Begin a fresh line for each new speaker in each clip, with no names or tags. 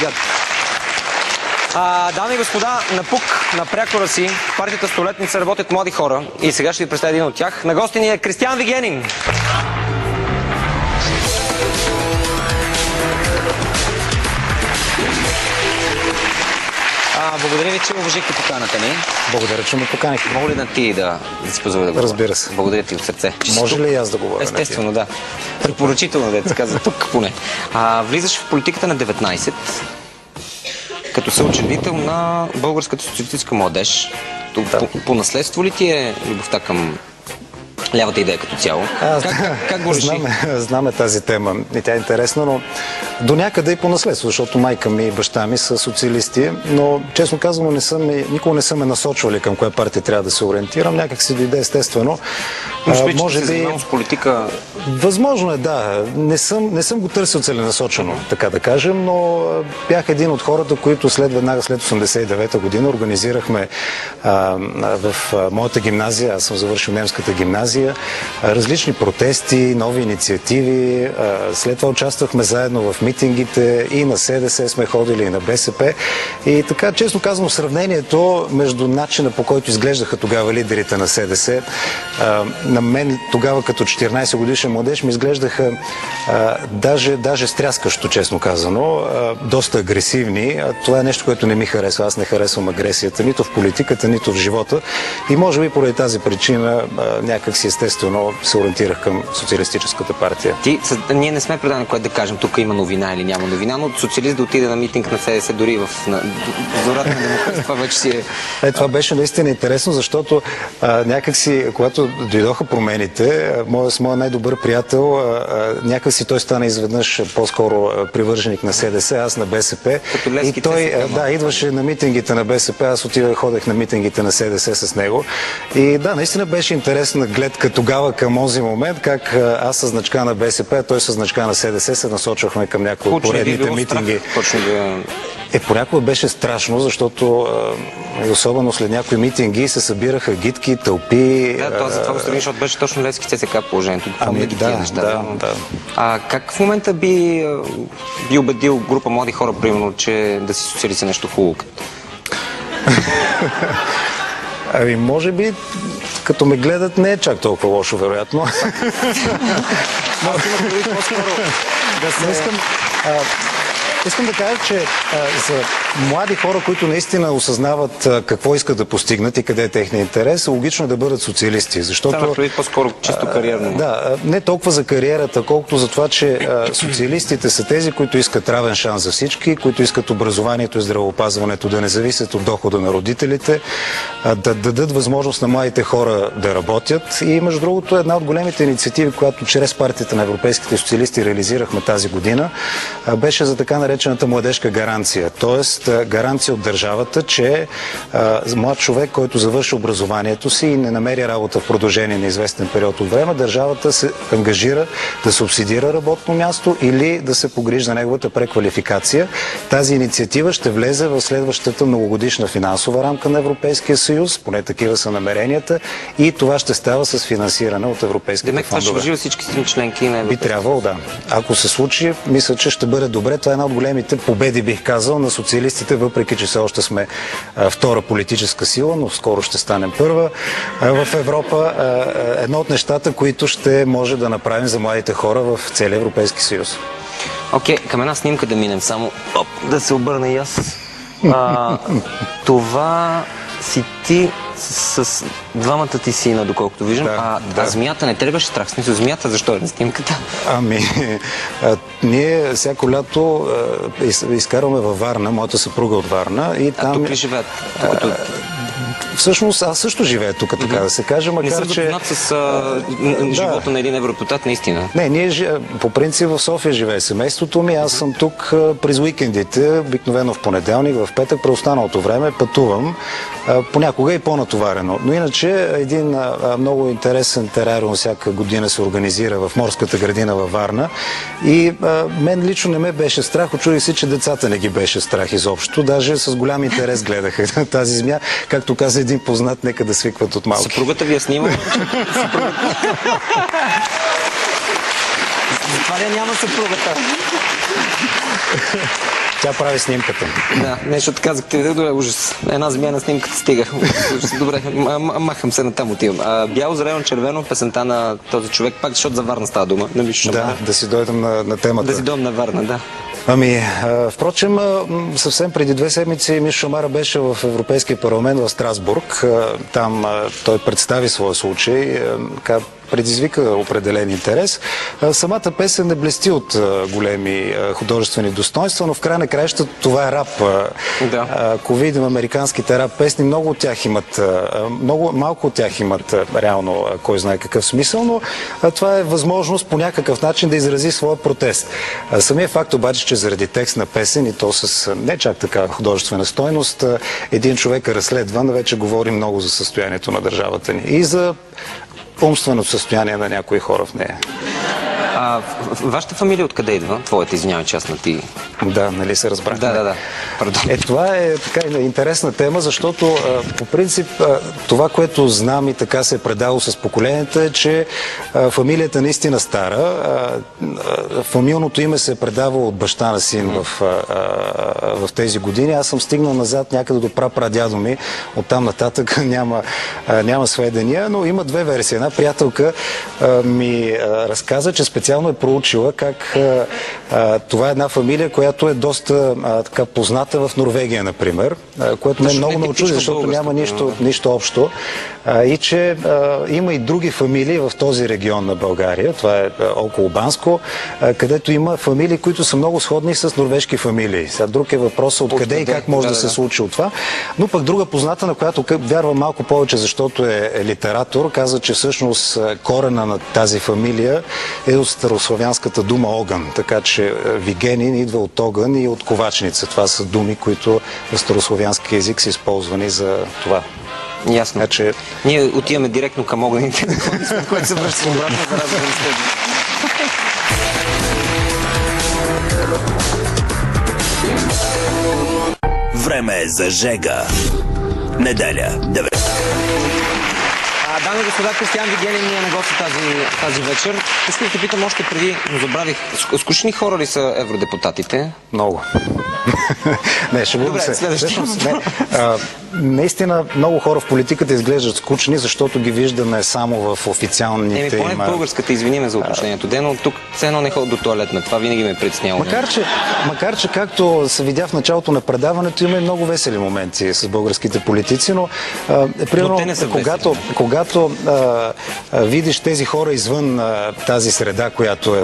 Дяд. Дами и господа, напук на прякора си в партията Столетница работят млади хора и сега ще ви представя един от тях. На гости ни е Кристиан Вигенин. Благодаря ви, че уважихте поканата ни.
Благодаря, че ме поканихте.
Мога ли ти да си позволя да говоря?
Разбира се.
Благодаря ти от сърце.
Може ли и аз да говоря?
Естествено, да. Препоръчително, да се казва тук поне. Влизаш в политиката на 19, като съучредител на Българската социалистическа младеж. По наследство ли ти е любовта към лявата идея като цяло? Как го реши?
Знаме тази тема и тя е интересна, но до някъде и по наследство, защото майка ми и баща ми са социалисти, но честно казано никога не са ме насочвали към коя партия трябва да се ориентирам, някак си дойде естествено.
Може би се с политика?
Възможно е, да. Не съм го търсил целенасочено, така да кажем, но бях един от хората, които веднага след 89-та година организирахме в моята гимназия, аз съм завършил немската гимназия, различни протести, нови инициативи. След това участвахме заедно в митингите и на СДС сме ходили, и на БСП. И така, честно казвам, сравнението между начина, по който изглеждаха тогава лидерите на СДС, на мен тогава като 14 годишен младеж ми изглеждаха даже стряскащо, честно казано, доста агресивни. Това е нещо, което не ми харесва. Аз не харесвам агресията, нито в политиката, нито в живота. И може би поради тази причина някак си естествено се ориентирах към Социалистическата партия.
Ние не сме предани, което да кажем, тук има новина или няма новина, но социалист да отиде на митинг на СДС дори в зората на демокрация, това вече си е...
Това беше наистина интересно, защото някак си, когато дойдоха промените, с моя най-добър приятел, някак си той стана изведнъж по-скоро привърженик на СДС, аз на БСП. И той идваше на митингите на БСП, аз ходех на митингите на СДС с него. И да, наистина беше интересна гледка тогава към този момент, как аз със значка на БСП, а той със значка на СДС се насочвахме към някои от поредните митинги. Понякога беше страшно, защото особено след някои митинги се събираха гидки, тълпи.
Да, за това го сравни, защото беше точно Левски ЦСК положението.
Да.
Как в момента би убедил група млади хора, примерно, че да си социалист е нещо хубаво?
Може би, като ме гледат, не е чак толкова лошо, вероятно. Искам да кажа, че за млади хора, които наистина осъзнават какво искат да постигнат и къде е техния интерес, логично е да бъдат социалисти. Защото
по-скоро чисто кариерно.
Не толкова за кариерата, колкото за това, че социалистите са тези, които искат равен шанс за всички, които искат образованието и здравеопазването да не зависят от дохода на родителите, да дадат възможност на младите хора да работят. И между другото, една от големите инициативи, която чрез партията на европейските социалисти реализирахме тази година, беше за така наречената младежка гаранция. Тоест гаранция от държавата, че млад човек, който завърши образованието си и не намери работа в продължение на известен период от време, държавата се ангажира да субсидира работно място или да се погрижи за неговата преквалификация. Тази инициатива ще влезе в следващата многогодишна финансова рамка на Европейския съюз, поне такива са намеренията, и това ще става с финансиране от европейските фондове.
Това ще важи във всички страни членки на Европейския съюз?
Би трябвало, да. Ако се случи, мисля, че ще бъде добре. Това е една от големите победи, бих казал, на социалистите, въпреки че все още сме втора политическа сила, но скоро ще станем първа в Европа. Едно от нещата, които ще може да направим за младите хора в целия Европейски съюз.
Окей, към една снимка да минем, само да се обърна и аз. Това си ти с двамата ти сина, доколкото виждам. А змията не те ли беше страх? Смисъл, змията защо е на снимката?
Ние всяко лято изкарваме във Варна, моята съпруга от Варна. И там...
тук ли живеят?
Всъщност, аз също живея тук, така да се каже, макар че...
Не съм запознат с живота на един евродепутат, наистина.
Не, ние по принцип в София живее семейството ми, аз съм тук през уикендите, обикновено в понеделник, в петък, през останалото време пътувам, понякога и по-натоварено. Но иначе един много интересен терариум всяка година се организира в морската градина във Варна и мен лично не ме беше страх, очудих си, че децата не ги беше страх изобщо, даже с голям интерес гледаха тази змия, както каза един познат, нека да свикват от малки.
Съпругата ви я снима? Затова ли няма съпругата?
Тя прави снимката.
Да, нещо казахте, добре, ужас. Една змия на снимката стига. Добре, махам се, натам отивам. Бяло, зелено, червено, песента на този човек, пак защото за Варна става дума.
Да си дойдем на темата.
Да си дойдем на Варна, да.
Впрочем, съвсем преди 2 седмици Мишо Шамара беше в Европейския парламент в Страсбург. Там той представи своя случай, предизвика определен интерес. Самата песен не блести от големи художествени достоинства, но в края на краищата това е рап.
Да.
Ако видим американските рап песни, много от тях имат, малко от тях имат реално кой знае какъв смисъл, но това е възможност по някакъв начин да изрази своя протест. Самия факт обаче, че заради текст на песен и то с не чак така художествена стойност, един човек е разследван, вече говори много за състоянието на държавата ни и за умственото състояние на някои хора в нея.
Вашата фамилия откъде идва? Твоята, извинявай, част ти.
Да, нали се разбрахме?
Да. Пардон.
Това е така интересна тема, защото по принцип това, което знам и така се е предало с поколенията, е, че фамилията наистина стара. Фамилното име се е предавало от баща на син в тези години. Аз съм стигнал назад някъде до прапрадядо ми. Оттам нататък няма сведения, но има 2 версии. Една приятелка ми разказа, че специално е проучила как това е една фамилия, която е доста така позната в Норвегия, например, което ме много научи, защото няма нищо общо. И че има и други фамилии в този регион на България, това е около Банско, където има фамилии, които са много сходни с норвежки фамилии. Сега друг е въпросът откъде и как може да се случи от това. Но пък друга позната, на която вярвам малко повече, защото е литератор, каза, че всъщност корена на тази фамилия е от старославянската дума огън. Така че Вигенин идва от огън и от ковачница. Това са думи, които в старославянски език са използвани за това.
Ясно.
Значи...
Ние отиваме директно към огъните, което се връща обратно за разговор с теб.
Време е за жега. Неделя, 9.
Дами и господа, Кристиян Вигенин ни е на гости тази вечер. Искам да те питам още преди, но забравих. Скучни хора ли са евродепутатите?
Много. Не, ще
Добре, следващия.
Наистина много хора в политиката изглеждат скучни, защото ги виждаме само в официалните
поне в българската, извиниме за уточнението, но тук все едно не ходят до тоалетна. Това винаги ме е притесняло.
Макар че както се видя в началото на предаването, има и много весели моменти с българските политици, но примерно, когато видиш тези хора извън тази среда, която е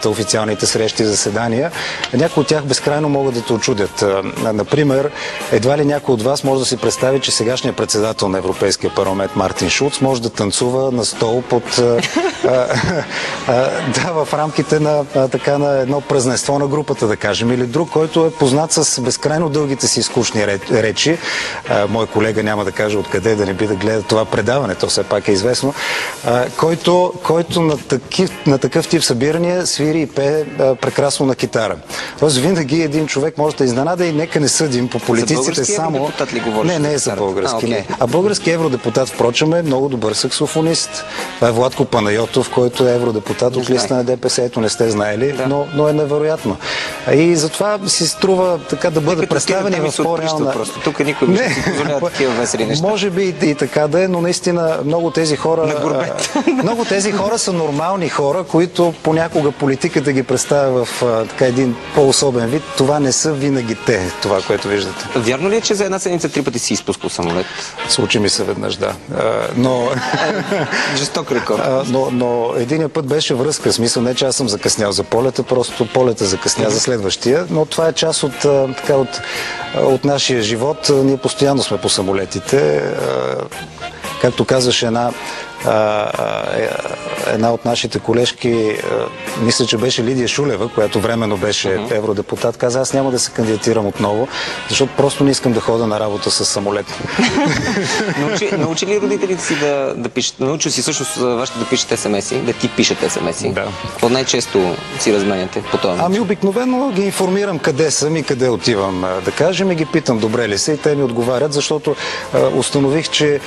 официалните срещи и заседания, някои от тях безкрайно могат да те очудят. Например, едва ли някой от вас може да си представи, че сегашният председател на Европейския парламент Мартин Шулц може да танцува на стол в рамките на едно празненство на групата, да кажем, или друг, който е познат с безкрайно дългите си скучни речи. Мой колега няма да каже откъде, да не би да гледа това предаване, то все пак е известно, който на такъв тип събирания свири и пее прекрасно на китара. Тоест винаги един човек може да изненада и нека не съдим по политиците само...
Евродепутат ли говориш?
Не е за български. Не. А български евродепутат, впрочем, е много добър саксофонист. Това е Владко Панайотов, който е евродепутат от листа на ДПС. Ето не сте знаели, но е невероятно. И затова си струва така да бъдат представени в по-реална...
Тук никой не си позволява такива весели неща.
Може би и така да е, но наистина много тези хора са нормални хора, които понякога политиката ги представя в един по-особен вид. Това не са винаги те, това, което виждате.
Вярно ли е, че за една седмица 3 пъти си изпускал самолет?
Случи ми се веднъж, да. Но...
Жесток рекорд.
Но единия път беше връзка. В смисъл не, че аз съм закъснял за полета, просто полета закъсня за следващия. Но това е част от нашия живот. Ние постоянно сме по самолетите. Както казваше една от нашите колежки, мисля, че беше Лидия Шулева, която временно беше евродепутат, каза, аз няма да се кандидатирам отново, защото просто не искам да хода на работа с самолет.
Научи ли родителите си да пишат? Научи си всъщност вашите да пишете смс-и, да ти пишете смс-и? Да. Какво най-често си разменяте по това?
Ами обикновено ги информирам къде съм и къде отивам, да кажем, и ги питам добре ли са и те ми отговарят, защото установих, че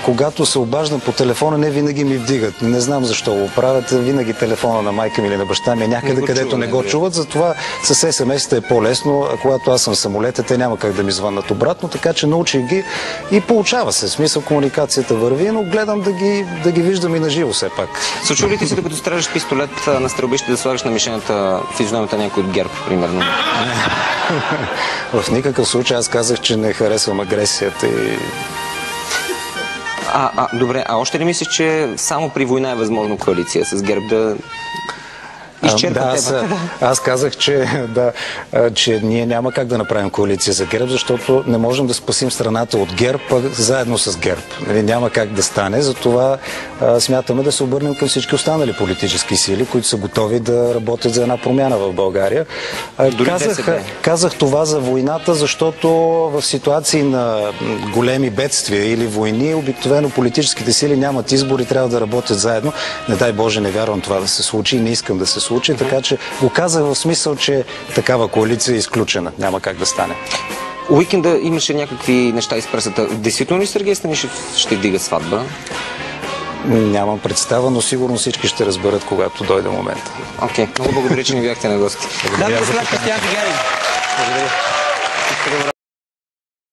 когато се обаждам по телефона, не винаги ми вдигат. Не знам защо го правят. Винаги телефона на майка ми или на баща ми е някъде, където не го чуват. Затова с SMS-та е по-лесно. А когато аз съм в самолета, те няма как да ми звъннат обратно, така че научих ги и получава се. В смисъл комуникацията върви, но гледам да ги виждам и на живо все пак.
Случва ли ти се, докато стреляш пистолет на стрелбище, да слагаш на мишената физиономията на някой от ГЕРБ, примерно?
В никакъв случай аз казах, че не харесвам агресията и...
Добре, още ли мислиш, че само при война е възможно коалиция с ГЕРБ да изчерпа темата?
Аз казах, че ние няма как да направим коалиция за ГЕРБ, защото не можем да спасим страната от ГЕРБ заедно с ГЕРБ. Няма как да стане, затова смятаме да се обърнем към всички останали политически сили, които са готови да работят за една промяна в България. Казах това за войната, защото в ситуации на големи бедствия или войни, обикновено политическите сили нямат избор и трябва да работят заедно. Не дай Боже, не вярвам това да се случи и не искам да се случи, така че го казах в смисъл, че такава коалиция е изключена. Няма как да стане.
Уикенда имаше някакви неща из пресата. Действително ли Сергей Станишев ще вдига сватба?
Нямам представа, но сигурно всички ще разберат, когато дойде момента.
Окей, много благодаря, че ни бяхте на гости.
Благодаря.
Благодаря.